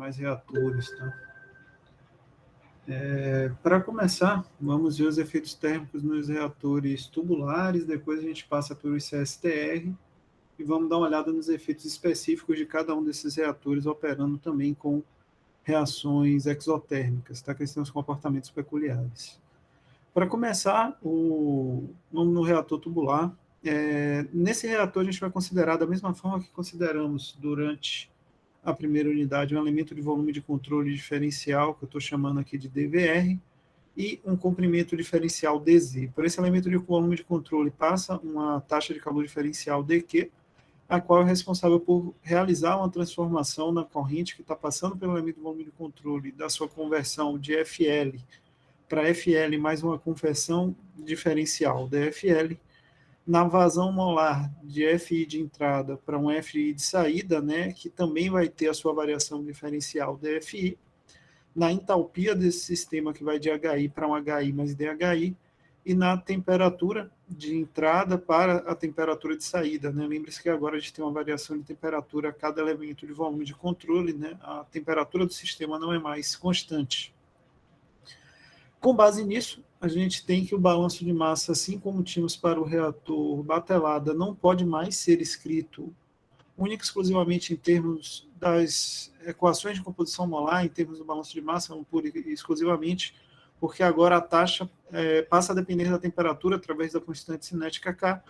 mais reatores, tá? Para começar, vamos ver os efeitos térmicos nos reatores tubulares, depois a gente passa pelo CSTR e vamos dar uma olhada nos efeitos específicos de cada um desses reatores operando também com reações exotérmicas, tá? Que eles têm os comportamentos peculiares. Para começar, vamos no reator tubular. Nesse reator, a gente vai considerar, da mesma forma que consideramos durante a primeira unidade, um elemento de volume de controle diferencial, que eu estou chamando aqui de DVR, e um comprimento diferencial DZ. Por esse elemento de volume de controle passa uma taxa de calor diferencial DQ, a qual é responsável por realizar uma transformação na corrente que está passando pelo elemento de volume de controle da sua conversão de FL para FL mais uma conversão diferencial DFL, na vazão molar de FI de entrada para um FI de saída, né, que também vai ter a sua variação diferencial DFI, na entalpia desse sistema que vai de HI para um HI mais DHI, e na temperatura de entrada para a temperatura de saída, né? Lembre-se que agora a gente tem uma variação de temperatura a cada elemento de volume de controle, né? A temperatura do sistema não é mais constante. Com base nisso, a gente tem que o balanço de massa, assim como tínhamos para o reator batelada, não pode mais ser escrito única e exclusivamente em termos das equações de composição molar, em termos do balanço de massa, pura e exclusivamente, porque agora a taxa passa a depender da temperatura através da constante cinética K,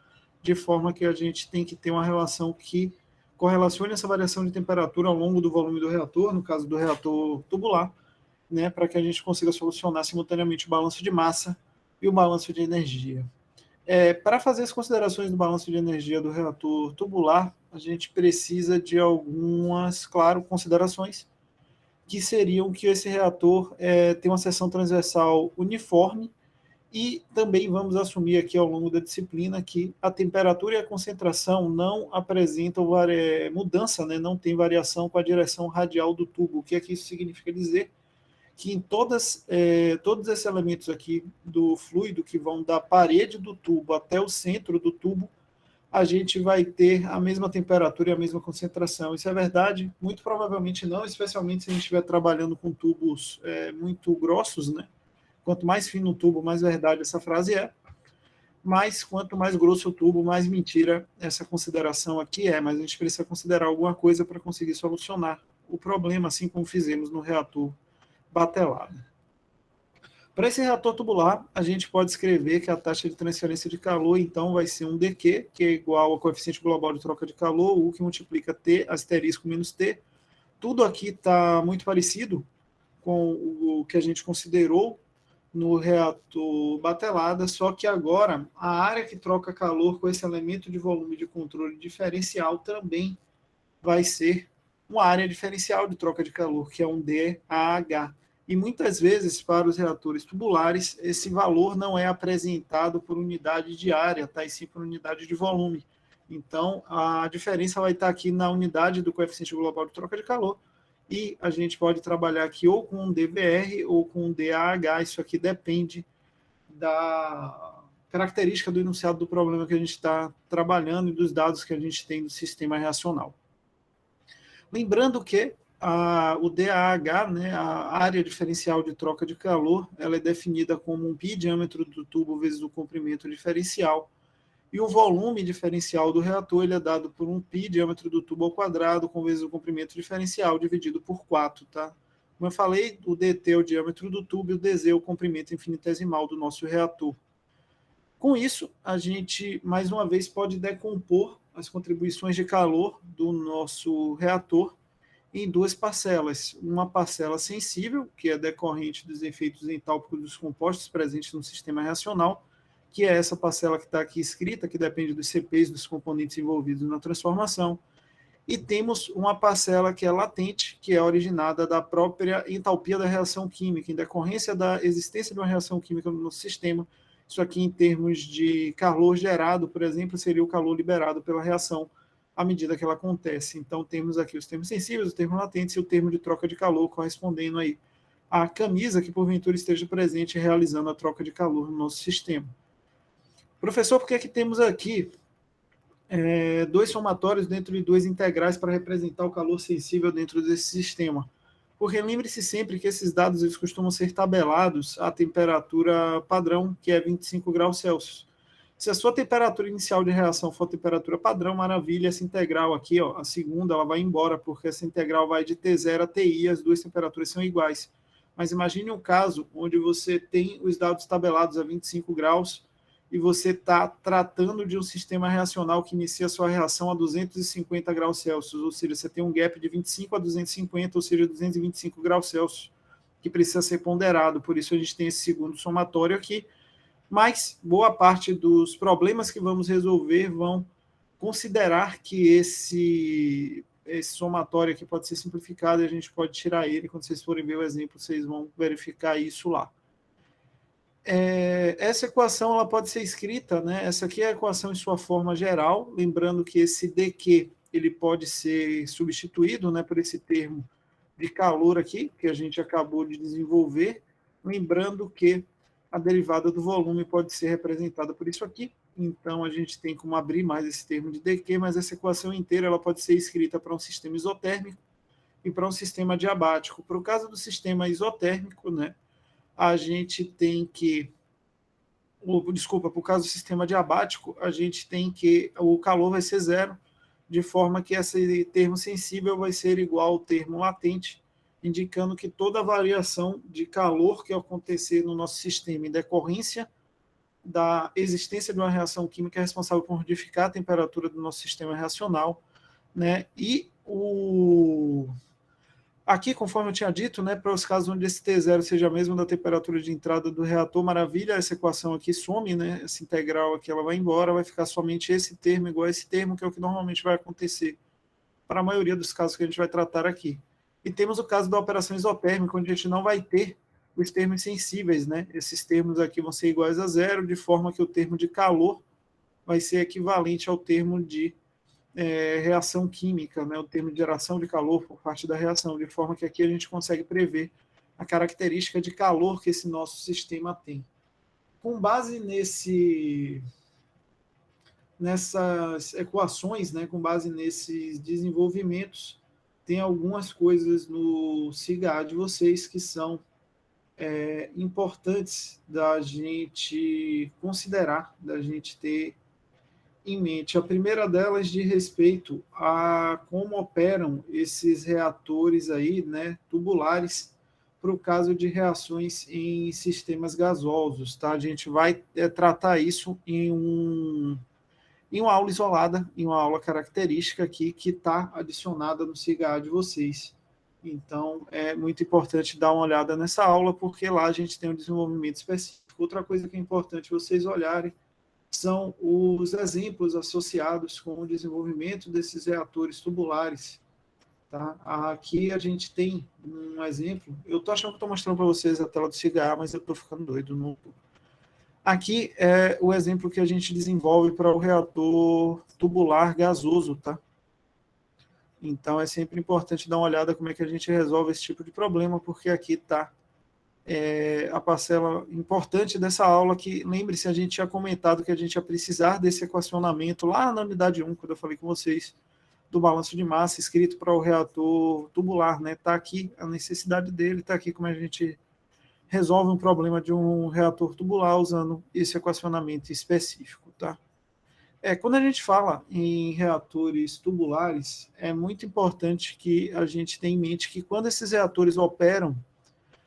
de forma que a gente tem que ter uma relação que correlacione essa variação de temperatura ao longo do volume do reator, no caso do reator tubular, né, para que a gente consiga solucionar simultaneamente o balanço de massa e o balanço de energia. Para fazer as considerações do balanço de energia do reator tubular, a gente precisa de algumas, claro, considerações, que seriam que esse reator tem uma seção transversal uniforme, e também vamos assumir aqui ao longo da disciplina que a temperatura e a concentração não apresentam mudança, né, não tem variação com a direção radial do tubo. O que é que isso significa dizer? Que em todos esses elementos aqui do fluido, que vão da parede do tubo até o centro do tubo, a gente vai ter a mesma temperatura e a mesma concentração. Isso é verdade? Muito provavelmente não, especialmente se a gente estiver trabalhando com tubos muito grossos, né? Quanto mais fino o tubo, mais verdade essa frase é. Mas quanto mais grosso o tubo, mais mentira essa consideração aqui é. Mas a gente precisa considerar alguma coisa para conseguir solucionar o problema, assim como fizemos no reator batelado. Para esse reator tubular, a gente pode escrever que a taxa de transferência de calor, então, vai ser um dQ, que é igual ao coeficiente global de troca de calor, U, que multiplica T asterisco menos T. Tudo aqui está muito parecido com o que a gente considerou no reator batelada, só que agora a área que troca calor com esse elemento de volume de controle diferencial também vai ser uma área diferencial de troca de calor, que é um DAH. E muitas vezes, para os reatores tubulares, esse valor não é apresentado por unidade de área, tá? E sim por unidade de volume. Então, a diferença vai estar aqui na unidade do coeficiente global de troca de calor, e a gente pode trabalhar aqui ou com um DVR ou com um DAH, isso aqui depende da característica do enunciado do problema que a gente está trabalhando e dos dados que a gente tem do sistema reacional. Lembrando que o DAH, né, a área diferencial de troca de calor, ela é definida como um π diâmetro do tubo vezes o comprimento diferencial, e o volume diferencial do reator ele é dado por um π diâmetro do tubo ao quadrado com vezes o comprimento diferencial dividido por 4, tá? Como eu falei, o dt é o diâmetro do tubo e o dz é o comprimento infinitesimal do nosso reator. Com isso, a gente, mais uma vez, pode decompor as contribuições de calor do nosso reator em duas parcelas. Uma parcela sensível, que é decorrente dos efeitos entálpicos dos compostos presentes no sistema reacional, que é essa parcela que está aqui escrita, que depende dos CPs dos componentes envolvidos na transformação. E temos uma parcela que é latente, que é originada da própria entalpia da reação química, em decorrência da existência de uma reação química no nosso sistema. Isso aqui, em termos de calor gerado, por exemplo, seria o calor liberado pela reação à medida que ela acontece. Então, temos aqui os termos sensíveis, os termos latentes e o termo de troca de calor, correspondendo aí à camisa que, porventura, esteja presente realizando a troca de calor no nosso sistema. Professor, por que é que temos aqui dois somatórios dentro de duas integrais para representar o calor sensível dentro desse sistema? Porque lembre-se sempre que esses dados eles costumam ser tabelados à temperatura padrão, que é 25 graus Celsius. Se a sua temperatura inicial de reação for a temperatura padrão, maravilha, essa integral aqui, ó, a segunda, ela vai embora, porque essa integral vai de T0 a TI, as duas temperaturas são iguais. Mas imagine um caso onde você tem os dados tabelados a 25 graus e você está tratando de um sistema reacional que inicia a sua reação a 250 graus Celsius, ou seja, você tem um gap de 25 a 250, ou seja, 225 graus Celsius, que precisa ser ponderado. Por isso a gente tem esse segundo somatório aqui, mas boa parte dos problemas que vamos resolver vão considerar que esse somatório aqui pode ser simplificado e a gente pode tirar ele. Quando vocês forem ver o exemplo, vocês vão verificar isso lá. Essa equação ela pode ser escrita, né? Essa aqui é a equação em sua forma geral, lembrando que esse dQ ele pode ser substituído, né, por esse termo de calor aqui, que a gente acabou de desenvolver, lembrando que a derivada do volume pode ser representada por isso aqui. Então, a gente tem como abrir mais esse termo de dQ, mas essa equação inteira ela pode ser escrita para um sistema isotérmico e para um sistema adiabático. Para o caso do sistema isotérmico, né, a gente tem que, desculpa, para o caso do sistema adiabático, a gente tem que o calor vai ser zero, de forma que esse termo sensível vai ser igual ao termo latente, indicando que toda variação de calor que acontecer no nosso sistema em decorrência da existência de uma reação química é responsável por modificar a temperatura do nosso sistema reacional, né? E aqui, conforme eu tinha dito, né, para os casos onde esse T0 seja a mesma da temperatura de entrada do reator, maravilha, essa equação aqui some, né, essa integral aqui ela vai embora, vai ficar somente esse termo igual a esse termo, que é o que normalmente vai acontecer para a maioria dos casos que a gente vai tratar aqui. E temos o caso da operação isotérmica, onde a gente não vai ter os termos sensíveis, né? Esses termos aqui vão ser iguais a zero, de forma que o termo de calor vai ser equivalente ao termo de reação química, né? O termo de geração de calor por parte da reação, de forma que aqui a gente consegue prever a característica de calor que esse nosso sistema tem. Com base nessas equações, né, com base nesses desenvolvimentos, tem algumas coisas no SIGA de vocês que são importantes da gente considerar, da gente ter em mente. A primeira delas de respeito a como operam esses reatores aí, né, tubulares, para o caso de reações em sistemas gasosos, tá? A gente vai tratar isso em uma aula isolada, em uma aula característica aqui, que está adicionada no SIGA de vocês. Então, é muito importante dar uma olhada nessa aula, porque lá a gente tem um desenvolvimento específico. Outra coisa que é importante vocês olharem são os exemplos associados com o desenvolvimento desses reatores tubulares. Tá? Aqui a gente tem um exemplo. Eu estou achando que estou mostrando para vocês a tela do SIGA, mas eu estou ficando doido. Não. Aqui é o exemplo que a gente desenvolve para o reator tubular gasoso, tá? Então, é sempre importante dar uma olhada como é que a gente resolve esse tipo de problema, porque aqui está a parcela importante dessa aula, que, lembre-se, a gente tinha comentado que a gente ia precisar desse equacionamento lá na unidade 1, quando eu falei com vocês, do balanço de massa escrito para o reator tubular, né? Está aqui a necessidade dele, está aqui como a gente resolve um problema de um reator tubular usando esse equacionamento específico, tá? Quando a gente fala em reatores tubulares, é muito importante que a gente tenha em mente que quando esses reatores operam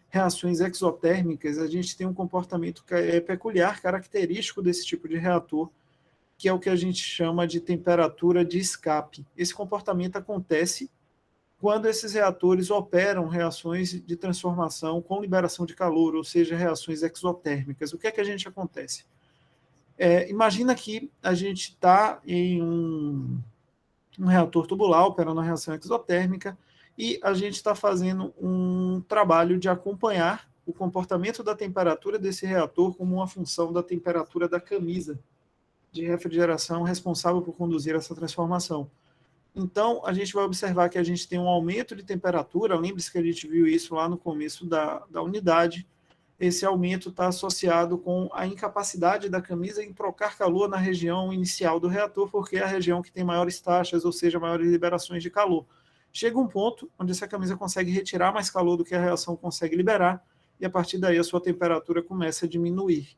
reações exotérmicas, a gente tem um comportamento peculiar, característico desse tipo de reator, que é o que a gente chama de temperatura de escape. Esse comportamento acontece quando esses reatores operam reações de transformação com liberação de calor, ou seja, reações exotérmicas. O que é que a gente acontece? Imagina que a gente está em um reator tubular operando a reação exotérmica e a gente está fazendo um trabalho de acompanhar o comportamento da temperatura desse reator como uma função da temperatura da camisa de refrigeração responsável por conduzir essa transformação. Então, a gente vai observar que a gente tem um aumento de temperatura, lembre-se que a gente viu isso lá no começo da unidade. Esse aumento está associado com a incapacidade da camisa em trocar calor na região inicial do reator, porque é a região que tem maiores taxas, ou seja, maiores liberações de calor. chega um ponto onde essa camisa consegue retirar mais calor do que a reação consegue liberar, e a partir daí a sua temperatura começa a diminuir.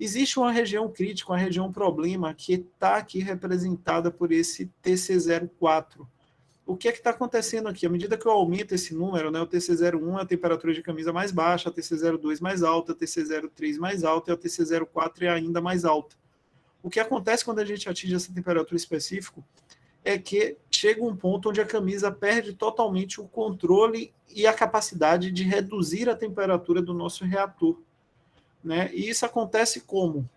Existe uma região crítica, uma região problema, que está aqui representada por esse TC04. O que é que está acontecendo aqui? À medida que eu aumento esse número, né, o TC01 é a temperatura de camisa mais baixa, a TC02 mais alta, a TC03 mais alta e a TC04 é ainda mais alta. O que acontece quando a gente atinge essa temperatura específica é que chega um ponto onde a camisa perde totalmente o controle e a capacidade de reduzir a temperatura do nosso reator, né? E isso acontece como?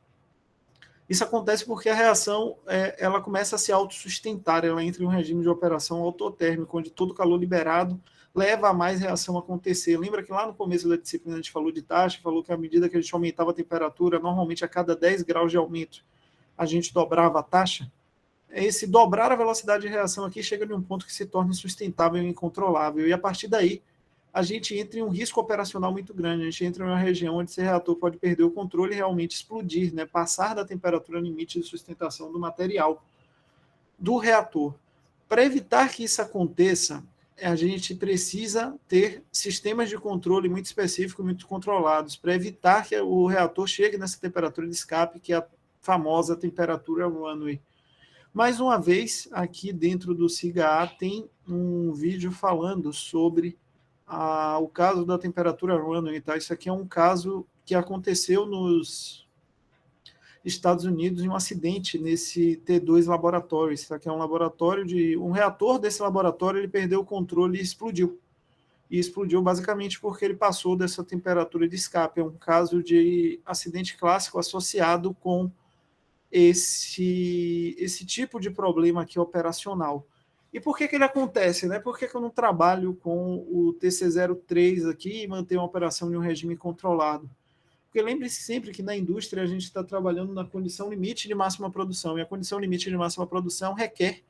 Isso acontece porque a reação ela começa a se autossustentar, ela entra em um regime de operação autotérmico, onde todo o calor liberado leva a mais reação a acontecer. Lembra que lá no começo da disciplina a gente falou de taxa, falou que à medida que a gente aumentava a temperatura, normalmente a cada 10 graus de aumento, a gente dobrava a taxa? Esse dobrar a velocidade de reação aqui chega em um ponto que se torna insustentável e incontrolável, e a partir daí a gente entra em um risco operacional muito grande, a gente entra em uma região onde esse reator pode perder o controle e realmente explodir, né? Passar da temperatura limite de sustentação do material do reator. Para evitar que isso aconteça, a gente precisa ter sistemas de controle muito específicos, muito controlados, para evitar que o reator chegue nessa temperatura de escape, que é a famosa temperatura runway. Mais uma vez, aqui dentro do SIGA tem um vídeo falando sobre o caso da temperatura runway, tá? Isso aqui é um caso que aconteceu nos Estados Unidos em um acidente nesse T2 Laboratories, tá? Que é um laboratório um reator desse laboratório, ele perdeu o controle e explodiu. E explodiu basicamente porque ele passou dessa temperatura de escape. É um caso de acidente clássico associado com esse tipo de problema aqui operacional. E por que ele acontece? Né? Por que eu não trabalho com o TC03 aqui e mantenho a operação em um regime controlado? Porque lembre-se sempre que na indústria a gente está trabalhando na condição limite de máxima produção, e a condição limite de máxima produção requer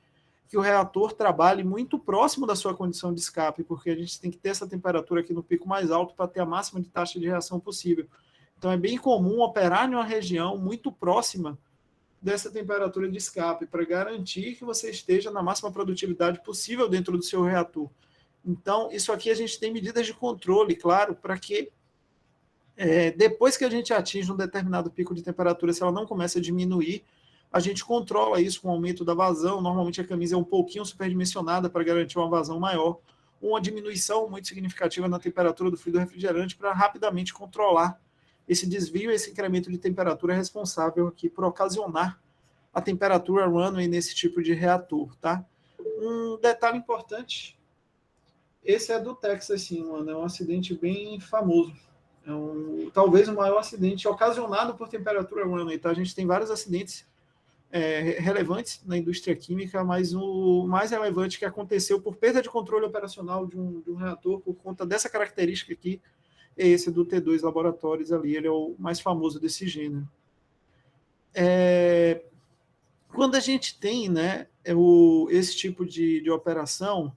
que o reator trabalhe muito próximo da sua condição de escape, porque a gente tem que ter essa temperatura aqui no pico mais alto para ter a máxima de taxa de reação possível. Então é bem comum operar em uma região muito próxima dessa temperatura de escape, para garantir que você esteja na máxima produtividade possível dentro do seu reator. Então, isso aqui a gente tem medidas de controle, claro, para que depois que a gente atinge um determinado pico de temperatura, se ela não começa a diminuir, a gente controla isso com o aumento da vazão. Normalmente a camisa é um pouquinho superdimensionada para garantir uma vazão maior, uma diminuição muito significativa na temperatura do fluido refrigerante para rapidamente controlar esse desvio, esse incremento de temperatura é responsável aqui por ocasionar a temperatura runway nesse tipo de reator, tá? Um detalhe importante, esse é do Texas, sim, mano, é um acidente bem famoso. Talvez o maior acidente ocasionado por temperatura runway, tá? A gente tem vários acidentes relevantes na indústria química, mas o mais relevante que aconteceu por perda de controle operacional de um reator por conta dessa característica aqui, é esse do T2 Laboratórios ali, ele é o mais famoso desse gênero. Quando a gente tem, né, esse tipo de operação,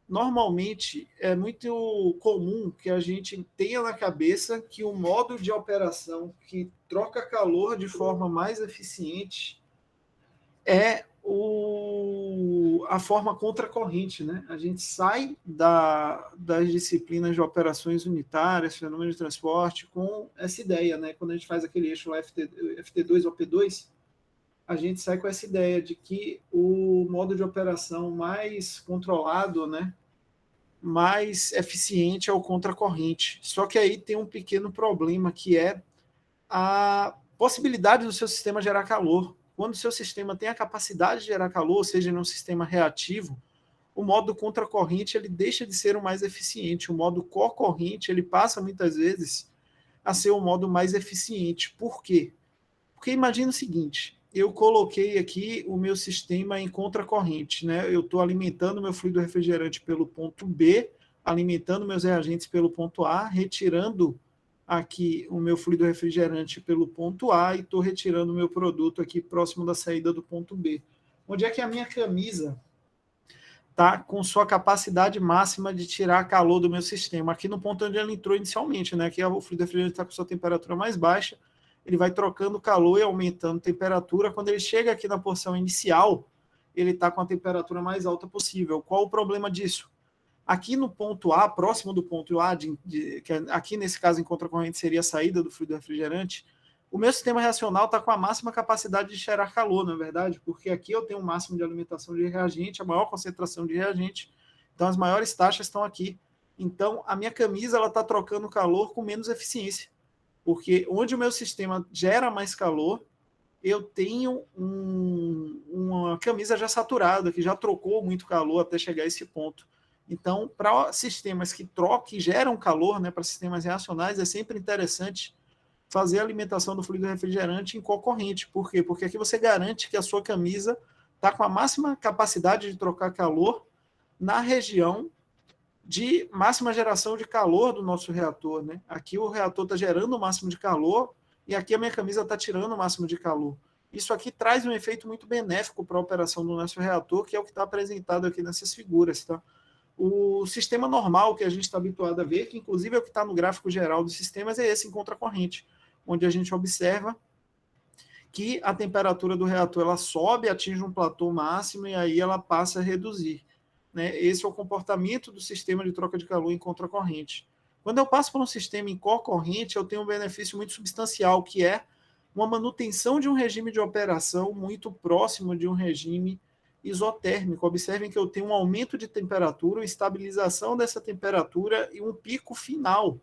normalmente é muito comum que a gente tenha na cabeça que o modo de operação que troca calor de forma mais eficiente é a forma contracorrente, né? A gente sai das disciplinas de operações unitárias, fenômeno de transporte, com essa ideia, né? Quando a gente faz aquele eixo lá FT2 ou P2, a gente sai com essa ideia de que o modo de operação mais controlado, né, mais eficiente é o contracorrente. Só que aí tem um pequeno problema, que é a possibilidade do seu sistema gerar calor. Quando o seu sistema tem a capacidade de gerar calor, ou seja, num sistema reativo, o modo contracorrente ele deixa de ser o mais eficiente. O modo cocorrente ele passa muitas vezes a ser o modo mais eficiente. Por quê? Porque imagina o seguinte, eu coloquei aqui o meu sistema em contracorrente, né? Eu estou alimentando meu fluido refrigerante pelo ponto B, alimentando meus reagentes pelo ponto A, retirando aqui o meu fluido refrigerante pelo ponto A e estou retirando o meu produto aqui próximo da saída do ponto B. Onde é que a minha camisa está com sua capacidade máxima de tirar calor do meu sistema? Aqui no ponto onde ela entrou inicialmente, né? Aqui o fluido refrigerante está com sua temperatura mais baixa, ele vai trocando calor e aumentando temperatura. Quando ele chega aqui na porção inicial, ele está com a temperatura mais alta possível. Qual o problema disso? Aqui no ponto A, próximo do ponto A, que aqui nesse caso em contracorrente seria a saída do fluido refrigerante, o meu sistema reacional está com a máxima capacidade de gerar calor, na verdade, porque aqui eu tenho o máximo de alimentação de reagente, a maior concentração de reagente, então as maiores taxas estão aqui. Então a minha camisa está trocando calor com menos eficiência, porque onde o meu sistema gera mais calor, eu tenho uma camisa já saturada, que já trocou muito calor até chegar a esse ponto. Então, para sistemas que trocam e geram calor, né, para sistemas reacionais, é sempre interessante fazer a alimentação do fluido refrigerante em corrente. Por quê? Porque aqui você garante que a sua camisa está com a máxima capacidade de trocar calor na região de máxima geração de calor do nosso reator. Né? Aqui o reator está gerando o máximo de calor e aqui a minha camisa está tirando o máximo de calor. Isso aqui traz um efeito muito benéfico para a operação do nosso reator, que é o que está apresentado aqui nessas figuras. Tá? O sistema normal que a gente está habituado a ver, que inclusive é o que está no gráfico geral dos sistemas, é esse em contracorrente, onde a gente observa que a temperatura do reator ela sobe, atinge um platô máximo e aí ela passa a reduzir. Né? Esse é o comportamento do sistema de troca de calor em contracorrente. Quando eu passo para um sistema em corrente, eu tenho um benefício muito substancial, que é uma manutenção de um regime de operação muito próximo de um regime isotérmico. Observem que eu tenho um aumento de temperatura, uma estabilização dessa temperatura e um pico final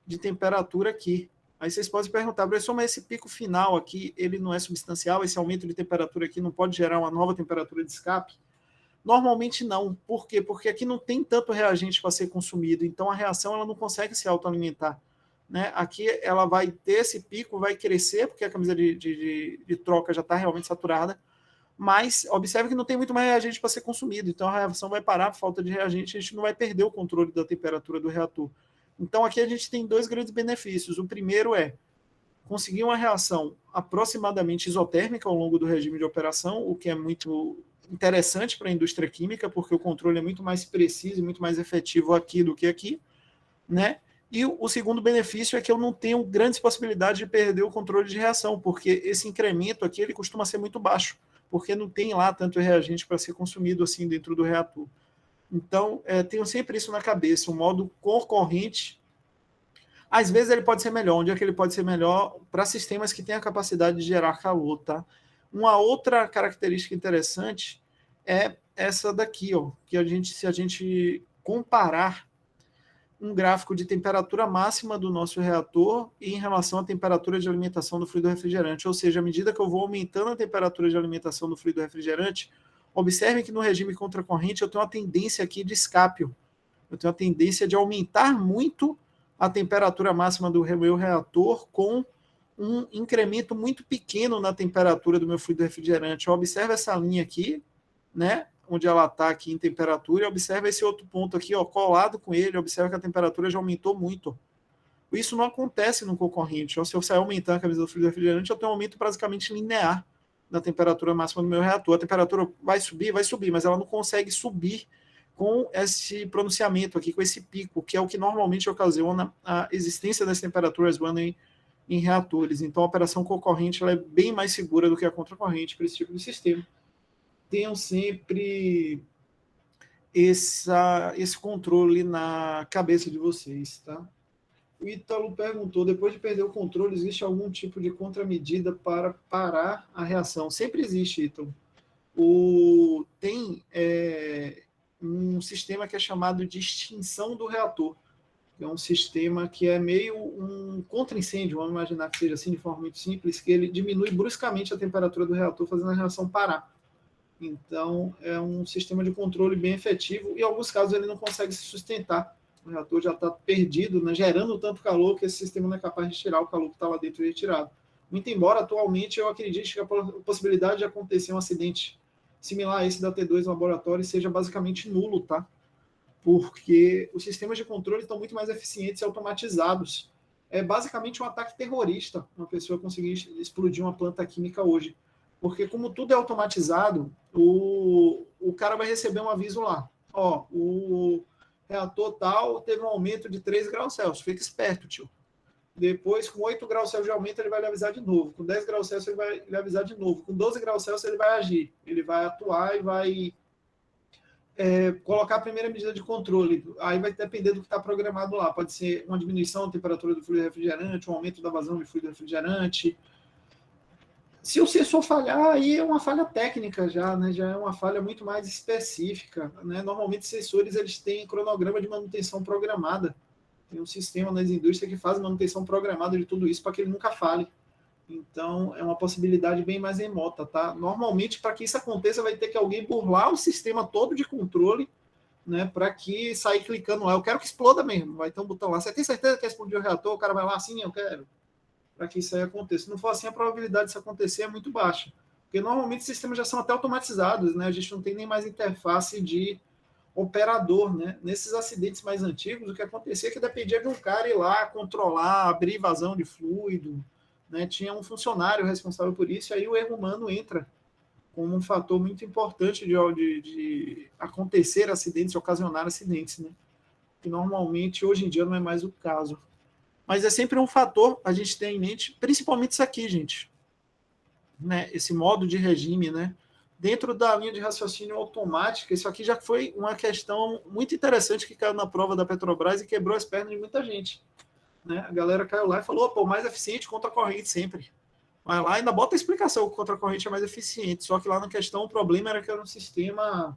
de temperatura aqui. Aí vocês podem perguntar, professor, mas esse pico final aqui, ele não é substancial? Esse aumento de temperatura aqui não pode gerar uma nova temperatura de escape? Normalmente não. Por quê? Porque aqui não tem tanto reagente para ser consumido, então a reação ela não consegue se autoalimentar. Né? Aqui ela vai ter esse pico, vai crescer, porque a camisa de troca já está realmente saturada, mas observe que não tem muito mais reagente para ser consumido, então a reação vai parar por falta de reagente, a gente não vai perder o controle da temperatura do reator. Então aqui a gente tem dois grandes benefícios. O primeiro é conseguir uma reação aproximadamente isotérmica ao longo do regime de operação, o que é muito interessante para a indústria química, porque o controle é muito mais preciso e muito mais efetivo aqui do que aqui, né? E o segundo benefício é que eu não tenho grandes possibilidades de perder o controle de reação, porque esse incremento aqui ele costuma ser muito baixo, porque não tem lá tanto reagente para ser consumido assim dentro do reator. Então, tenho sempre isso na cabeça, o modo corrente. Às vezes ele pode ser melhor. Onde é que ele pode ser melhor? Para sistemas que têm a capacidade de gerar calor, tá? Uma outra característica interessante é essa daqui, ó, que se a gente comparar um gráfico de temperatura máxima do nosso reator em relação à temperatura de alimentação do fluido refrigerante, ou seja, à medida que eu vou aumentando a temperatura de alimentação do fluido refrigerante, observem que no regime contracorrente eu tenho uma tendência aqui de escape. Eu tenho a tendência de aumentar muito a temperatura máxima do meu reator com um incremento muito pequeno na temperatura do meu fluido refrigerante. Observe essa linha aqui, né? Onde ela está aqui em temperatura, e observe esse outro ponto aqui, ó, colado com ele, observe que a temperatura já aumentou muito. Isso não acontece no concorrente. Então, se eu sair aumentando a camisa do fluido refrigerante, eu tenho um aumento praticamente linear na temperatura máxima do meu reator. A temperatura vai subir, mas ela não consegue subir com esse pronunciamento aqui, com esse pico, que é o que normalmente ocasiona a existência das temperaturas One em reatores. Então, a operação concorrente ela é bem mais segura do que a contracorrente para esse tipo de sistema. Tenham sempre esse controle na cabeça de vocês, tá? O Ítalo perguntou, depois de perder o controle, existe algum tipo de contramedida para parar a reação? Sempre existe, Ítalo. Tem um sistema que é chamado de extinção do reator. É um sistema que é meio um contra-incêndio, vamos imaginar que seja assim, de forma muito simples, que ele diminui bruscamente a temperatura do reator, fazendo a reação parar. Então, é um sistema de controle bem efetivo, e em alguns casos ele não consegue se sustentar. O reator já está perdido, né, gerando tanto calor que esse sistema não é capaz de tirar o calor que está lá dentro retirado. Muito embora, atualmente, eu acredite que a possibilidade de acontecer um acidente similar a esse da T2 no laboratório seja basicamente nulo, tá? Porque os sistemas de controle estão muito mais eficientes e automatizados. É basicamente um ataque terrorista uma pessoa conseguir explodir uma planta química hoje. Porque como tudo é automatizado, o cara vai receber um aviso lá. Ó, o reator tal teve um aumento de 3 graus Celsius. Fica esperto, tio. Depois, com 8 graus Celsius de aumento, ele vai lhe avisar de novo. Com 10 graus Celsius, ele vai lhe avisar de novo. Com 12 graus Celsius, ele vai agir. Ele vai atuar e vai colocar a primeira medida de controle. Aí vai depender do que está programado lá. Pode ser uma diminuição da temperatura do fluido refrigerante, um aumento da vazão de fluido refrigerante. Se o sensor falhar, aí é uma falha técnica já, né? Já é uma falha muito mais específica, né? Normalmente, sensores eles têm cronograma de manutenção programada. Tem um sistema nas indústrias que faz manutenção programada de tudo isso para que ele nunca falhe. Então, é uma possibilidade bem mais remota, tá? Normalmente, para que isso aconteça, vai ter que alguém burlar o sistema todo de controle, né? Para que sair clicando lá. Eu quero que exploda mesmo. Vai ter um botão lá. Você tem certeza que explodiu o reator? O cara vai lá assim, eu quero. Para que isso aí aconteça. Se não for assim, a probabilidade disso acontecer é muito baixa. Porque normalmente os sistemas já são até automatizados, né? A gente não tem nem mais interface de operador, né? Nesses acidentes mais antigos, o que acontecia é que dependia de um cara ir lá controlar, abrir vazão de fluido, né? Tinha um funcionário responsável por isso, e aí o erro humano entra como um fator muito importante de acontecer acidentes, ocasionar acidentes, né? Que normalmente, hoje em dia, não é mais o caso. Mas é sempre um fator a gente ter em mente, principalmente isso aqui, gente, né? Esse modo de regime, né? Dentro da linha de raciocínio automática, isso aqui já foi uma questão muito interessante que caiu na prova da Petrobras e quebrou as pernas de muita gente, né? A galera caiu lá e falou, pô, mais eficiente contra a corrente sempre. Vai lá e ainda bota a explicação que contra a corrente é mais eficiente, só que lá na questão o problema era que era um sistema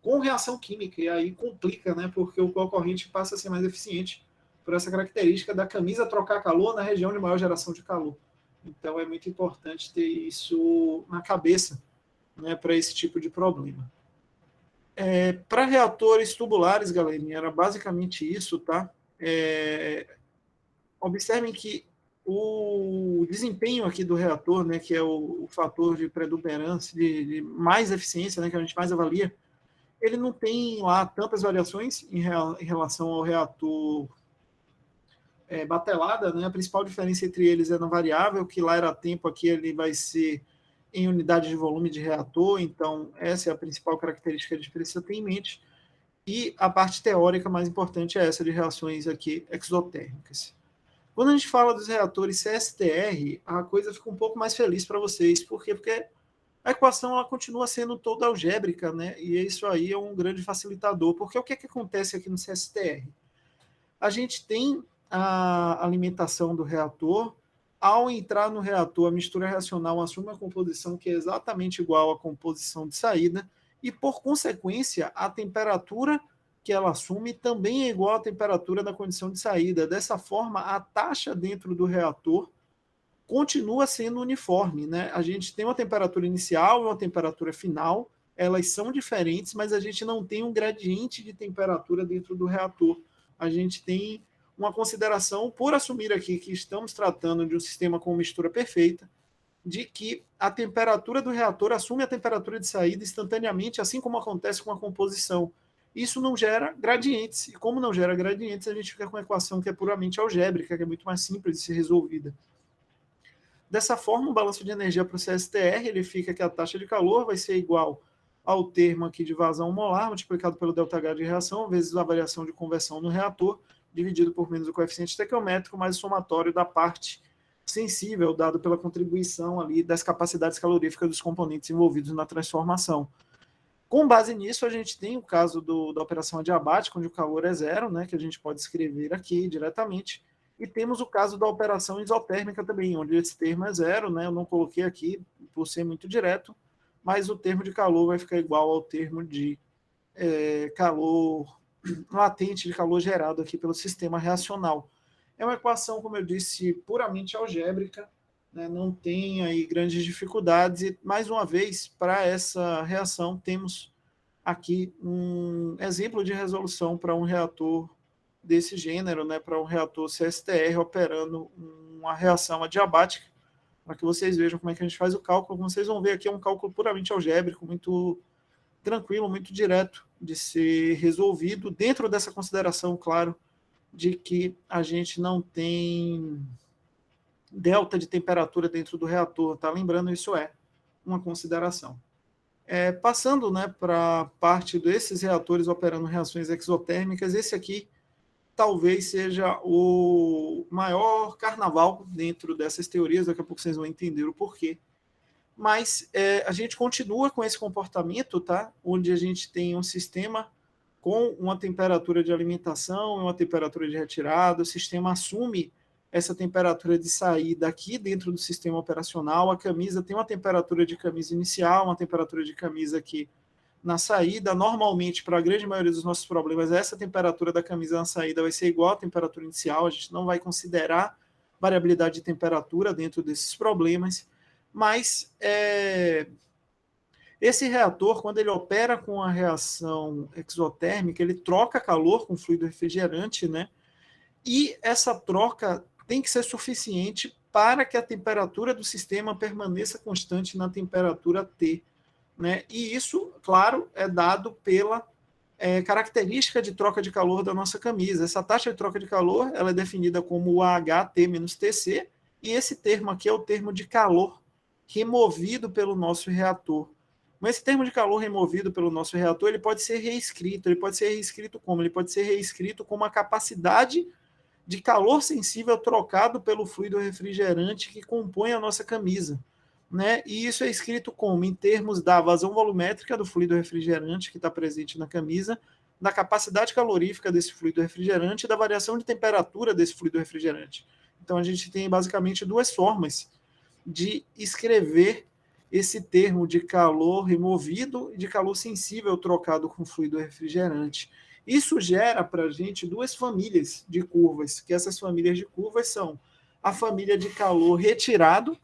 com reação química, e aí complica, né? Porque o corrente passa a ser mais eficiente por essa característica da camisa trocar calor na região de maior geração de calor. Então é muito importante ter isso na cabeça, né, para esse tipo de problema. Para reatores tubulares, galerinha, era basicamente isso, tá? Observem que o desempenho aqui do reator, né, que é o fator de predominância, de mais eficiência, né, que a gente mais avalia, ele não tem lá tantas variações em relação ao reator batelada, né? A principal diferença entre eles é na variável, que lá era tempo, aqui ele vai ser em unidade de volume de reator, então essa é a principal característica que a gente precisa ter em mente. E a parte teórica mais importante é essa de reações aqui exotérmicas. Quando a gente fala dos reatores CSTR, a coisa fica um pouco mais feliz para vocês. Por quê? Porque a equação ela continua sendo toda algébrica, né? E isso aí é um grande facilitador. Porque o que acontece aqui no CSTR? A gente tem a alimentação do reator. Ao entrar no reator, a mistura reacional assume uma composição que é exatamente igual à composição de saída, e, por consequência, a temperatura que ela assume também é igual à temperatura da condição de saída. Dessa forma, a taxa dentro do reator continua sendo uniforme, né? A gente tem uma temperatura inicial e uma temperatura final, elas são diferentes, mas a gente não tem um gradiente de temperatura dentro do reator. A gente tem uma consideração, por assumir aqui que estamos tratando de um sistema com mistura perfeita, de que a temperatura do reator assume a temperatura de saída instantaneamente, assim como acontece com a composição. Isso não gera gradientes, e como não gera gradientes, a gente fica com uma equação que é puramente algébrica, que é muito mais simples de ser resolvida. Dessa forma, o balanço de energia para o CSTR, ele fica que a taxa de calor vai ser igual ao termo aqui de vazão molar, multiplicado pelo ΔH de reação, vezes a variação de conversão no reator, dividido por menos o coeficiente estequiométrico, mais o somatório da parte sensível, dado pela contribuição ali das capacidades caloríficas dos componentes envolvidos na transformação. Com base nisso, a gente tem o caso da operação adiabática, onde o calor é zero, né, que a gente pode escrever aqui diretamente, e temos o caso da operação isotérmica também, onde esse termo é zero, né, eu não coloquei aqui por ser muito direto, mas o termo de calor vai ficar igual ao termo de calor latente, de calor gerado aqui pelo sistema reacional. É uma equação, como eu disse, puramente algébrica, né, não tem aí grandes dificuldades, e mais uma vez, para essa reação, temos aqui um exemplo de resolução para um reator desse gênero, né, para um reator CSTR operando uma reação adiabática, para que vocês vejam como é que a gente faz o cálculo. Como vocês vão ver aqui, é um cálculo puramente algébrico, muito tranquilo, muito direto de ser resolvido, dentro dessa consideração, claro, de que a gente não tem delta de temperatura dentro do reator, tá? Lembrando, isso é uma consideração. Passando, né, para parte desses reatores operando reações exotérmicas, esse aqui talvez seja o maior carnaval dentro dessas teorias, daqui a pouco vocês vão entender o porquê. Mas a gente continua com esse comportamento, tá? Onde a gente tem um sistema com uma temperatura de alimentação e uma temperatura de retirada, o sistema assume essa temperatura de saída aqui dentro do sistema operacional, a camisa tem uma temperatura de camisa inicial, uma temperatura de camisa aqui na saída. Normalmente, para a grande maioria dos nossos problemas, essa temperatura da camisa na saída vai ser igual à temperatura inicial, a gente não vai considerar variabilidade de temperatura dentro desses problemas, mas esse reator, quando ele opera com a reação exotérmica, ele troca calor com fluido refrigerante, né? E essa troca tem que ser suficiente para que a temperatura do sistema permaneça constante na temperatura T, né? E isso, claro, é dado pela característica de troca de calor da nossa camisa. Essa taxa de troca de calor ela é definida como o AHT-TC, e esse termo aqui é o termo de calor removido pelo nosso reator. Mas esse termo de calor removido pelo nosso reator, ele pode ser reescrito. Ele pode ser reescrito como? Ele pode ser reescrito como a capacidade de calor sensível trocado pelo fluido refrigerante que compõe a nossa camisa, né? E isso é escrito como? Em termos da vazão volumétrica do fluido refrigerante que está presente na camisa, da capacidade calorífica desse fluido refrigerante e da variação de temperatura desse fluido refrigerante. Então, a gente tem basicamente duas formas de escrever esse termo de calor removido e de calor sensível trocado com fluido refrigerante. Isso gera para a gente duas famílias de curvas, que essas famílias de curvas são a família de calor retirado,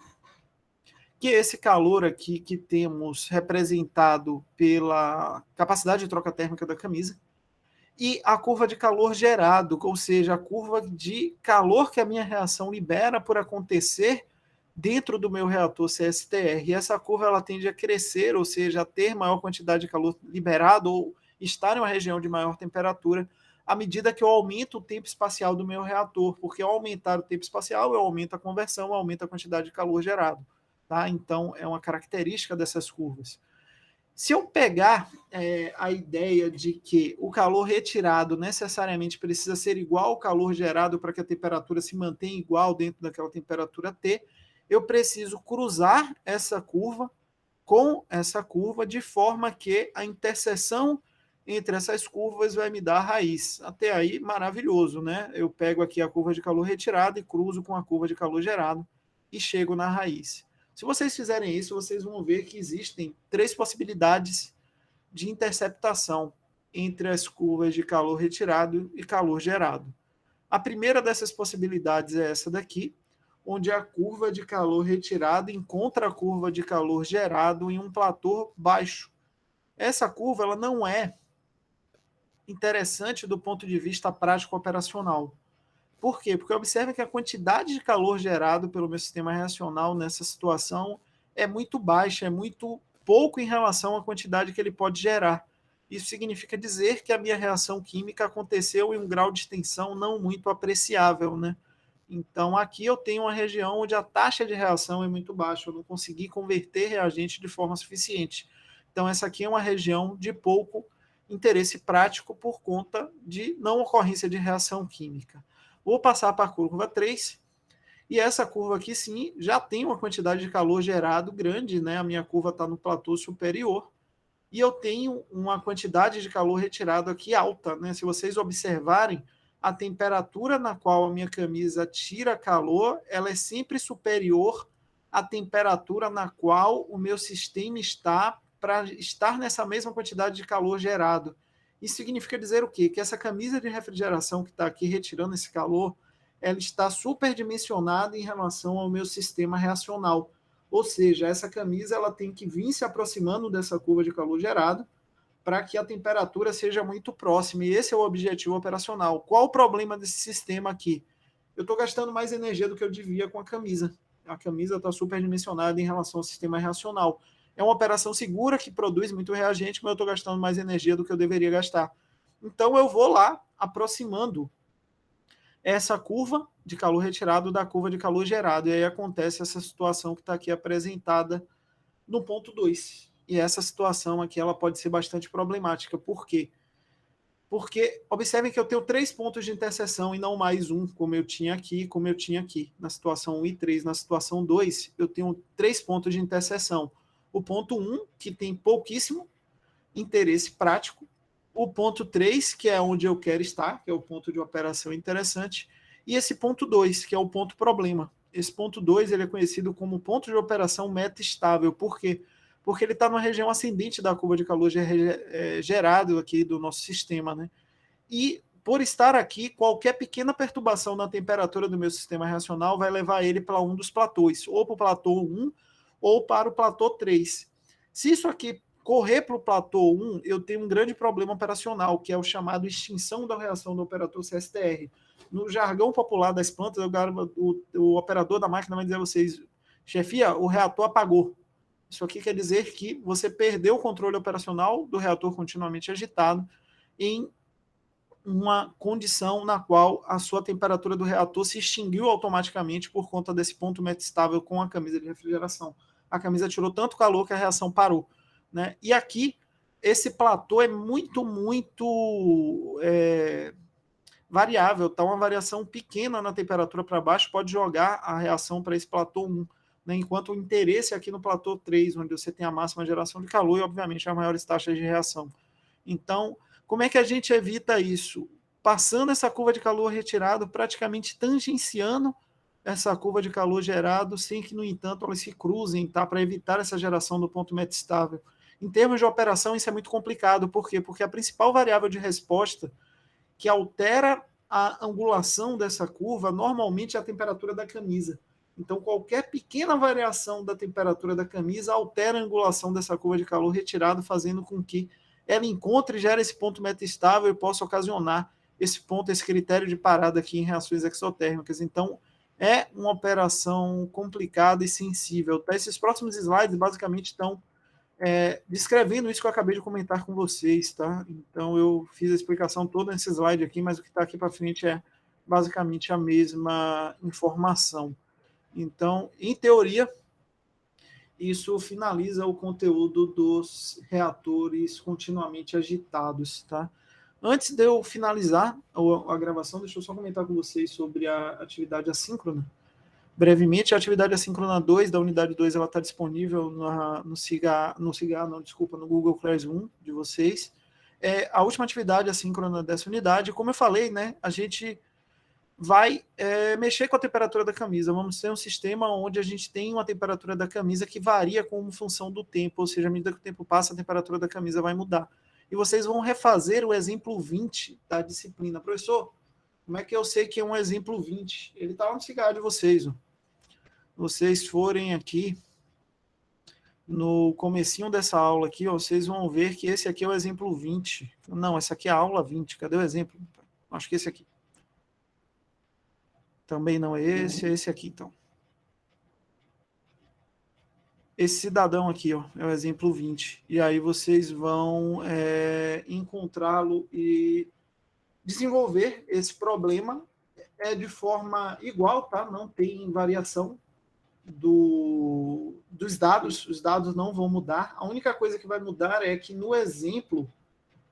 que é esse calor aqui que temos representado pela capacidade de troca térmica da camisa, e a curva de calor gerado, ou seja, a curva de calor que a minha reação libera por acontecer dentro do meu reator CSTR. E essa curva ela tende a crescer, ou seja, a ter maior quantidade de calor liberado ou estar em uma região de maior temperatura à medida que eu aumento o tempo espacial do meu reator, porque ao aumentar o tempo espacial, eu aumento a conversão, eu aumento a quantidade de calor gerado. Tá? Então, é uma característica dessas curvas. Se eu pegar a ideia de que o calor retirado necessariamente precisa ser igual ao calor gerado para que a temperatura se mantenha igual dentro daquela temperatura T, eu preciso cruzar essa curva com essa curva de forma que a interseção entre essas curvas vai me dar a raiz. Até aí, maravilhoso, né? Eu pego aqui a curva de calor retirado e cruzo com a curva de calor gerado e chego na raiz. Se vocês fizerem isso, vocês vão ver que existem três possibilidades de interceptação entre as curvas de calor retirado e calor gerado. A primeira dessas possibilidades é essa daqui, onde a curva de calor retirado encontra a curva de calor gerado em um platô baixo. Essa curva ela não é interessante do ponto de vista prático operacional. Por quê? Porque observa que a quantidade de calor gerado pelo meu sistema reacional nessa situação é muito baixa, é muito pouco em relação à quantidade que ele pode gerar. Isso significa dizer que a minha reação química aconteceu em um grau de extensão não muito apreciável, né? Então, aqui eu tenho uma região onde a taxa de reação é muito baixa, eu não consegui converter reagente de forma suficiente. Então, essa aqui é uma região de pouco interesse prático por conta de não ocorrência de reação química. Vou passar para a curva 3, e essa curva aqui sim já tem uma quantidade de calor gerado grande, né? A minha curva está no platô superior, e eu tenho uma quantidade de calor retirado aqui alta, né? Se vocês observarem, a temperatura na qual a minha camisa tira calor, ela é sempre superior à temperatura na qual o meu sistema está para estar nessa mesma quantidade de calor gerado. Isso significa dizer o quê? Que essa camisa de refrigeração que está aqui retirando esse calor, ela está superdimensionada em relação ao meu sistema reacional. Ou seja, essa camisa ela tem que vir se aproximando dessa curva de calor gerado para que a temperatura seja muito próxima. E esse é o objetivo operacional. Qual o problema desse sistema aqui? Eu estou gastando mais energia do que eu devia com a camisa. A camisa está superdimensionada em relação ao sistema reacional. É uma operação segura que produz muito reagente, mas eu estou gastando mais energia do que eu deveria gastar. Então eu vou lá aproximando essa curva de calor retirado da curva de calor gerado. E aí acontece essa situação que está aqui apresentada no ponto 2. E essa situação aqui ela pode ser bastante problemática. Por quê? Porque observem que eu tenho 3 pontos de interseção e não mais um, como eu tinha aqui, na situação 1 e 3. Na situação 2, eu tenho 3 pontos de interseção. O ponto 1, que tem pouquíssimo interesse prático. O ponto 3, que é onde eu quero estar, que é o ponto de operação interessante. E esse ponto 2, que é o ponto problema. Esse ponto 2 ele é conhecido como ponto de operação meta-estável. Por quê? Porque ele está na região ascendente da curva de calor gerado aqui do nosso sistema, né? E por estar aqui, qualquer pequena perturbação na temperatura do meu sistema reacional vai levar ele para um dos platôs, ou para o platô 1 ou para o platô 3. Se isso aqui correr para o platô 1, eu tenho um grande problema operacional, que é o chamado extinção da reação do operador CSTR. No jargão popular das plantas, o operador da máquina vai dizer a vocês, chefia, o reator apagou. Isso aqui quer dizer que você perdeu o controle operacional do reator continuamente agitado em uma condição na qual a sua temperatura do reator se extinguiu automaticamente por conta desse ponto metastável com a camisa de refrigeração. A camisa tirou tanto calor que a reação parou. Né? E aqui, esse platô é muito variável. Tá? Uma variação pequena na temperatura para baixo pode jogar a reação para esse platô 1. Né? Enquanto o interesse aqui no platô 3, onde você tem a máxima geração de calor e, obviamente, as maiores taxas de reação. Então, como é que a gente evita isso? Passando essa curva de calor retirado, praticamente tangenciando essa curva de calor gerado, sem que, no entanto, elas se cruzem, tá? Para evitar essa geração do ponto metastável. Em termos de operação, isso é muito complicado. Por quê? Porque a principal variável de resposta que altera a angulação dessa curva, normalmente é a temperatura da camisa. Então, qualquer pequena variação da temperatura da camisa altera a angulação dessa curva de calor retirado, fazendo com que ela encontre e gere esse ponto metastável e possa ocasionar esse ponto, esse critério de parada aqui em reações exotérmicas. Então, é uma operação complicada e sensível. Tá? Esses próximos slides basicamente estão descrevendo isso que eu acabei de comentar com vocês. Tá? Então, eu fiz a explicação toda nesse slide aqui, mas o que está aqui para frente é basicamente a mesma informação. Então, em teoria, isso finaliza o conteúdo dos reatores continuamente agitados, tá? Antes de eu finalizar a gravação, deixa eu só comentar com vocês sobre a atividade assíncrona. Brevemente, a atividade assíncrona 2 da unidade 2, ela está disponível no Google Classroom de vocês. A última atividade assíncrona dessa unidade, como eu falei, né, a gente vai mexer com a temperatura da camisa. Vamos ter um sistema onde a gente tem uma temperatura da camisa que varia como função do tempo, ou seja, à medida que o tempo passa, a temperatura da camisa vai mudar. E vocês vão refazer o exemplo 20 da disciplina. Professor, como é que eu sei que é um exemplo 20? Ele está lá no cigarro de vocês. Ó. Vocês forem aqui no comecinho dessa aula aqui, ó, vocês vão ver que esse aqui é o exemplo 20. Não, essa aqui é a aula 20. Cadê o exemplo? Acho que esse aqui. Também não é esse, é esse aqui, então. Esse cidadão aqui, ó, é o exemplo 20. E aí vocês vão encontrá-lo e desenvolver esse problema de forma igual, tá? Não tem variação dos dados. Os dados não vão mudar. A única coisa que vai mudar é que no exemplo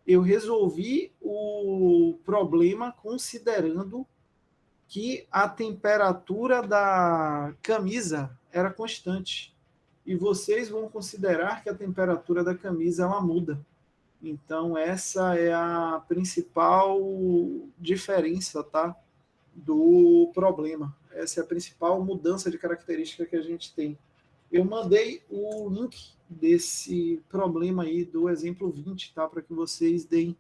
eu resolvi o problema considerando que a temperatura da camisa era constante. E vocês vão considerar que a temperatura da camisa ela muda. Então, essa é a principal diferença, tá? Do problema. Essa é a principal mudança de característica que a gente tem. Eu mandei o link desse problema aí do exemplo 20, tá? Para que vocês deem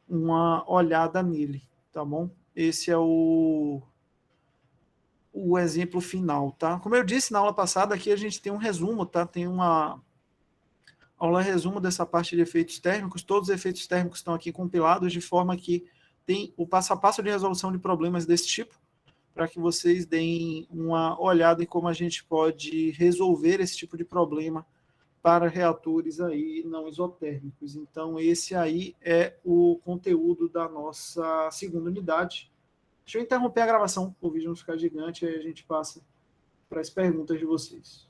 uma olhada nele, tá bom? Esse é o exemplo final, tá? Como eu disse na aula passada, aqui a gente tem um resumo, tá? Tem uma aula resumo dessa parte de efeitos térmicos. Todos os efeitos térmicos estão aqui compilados de forma que tem o passo a passo de resolução de problemas desse tipo, para que vocês deem uma olhada em como a gente pode resolver esse tipo de problema para reatores aí não isotérmicos. Então, esse aí é o conteúdo da nossa segunda unidade. Deixa eu interromper a gravação, o vídeo não ficar gigante, aí a gente passa para as perguntas de vocês.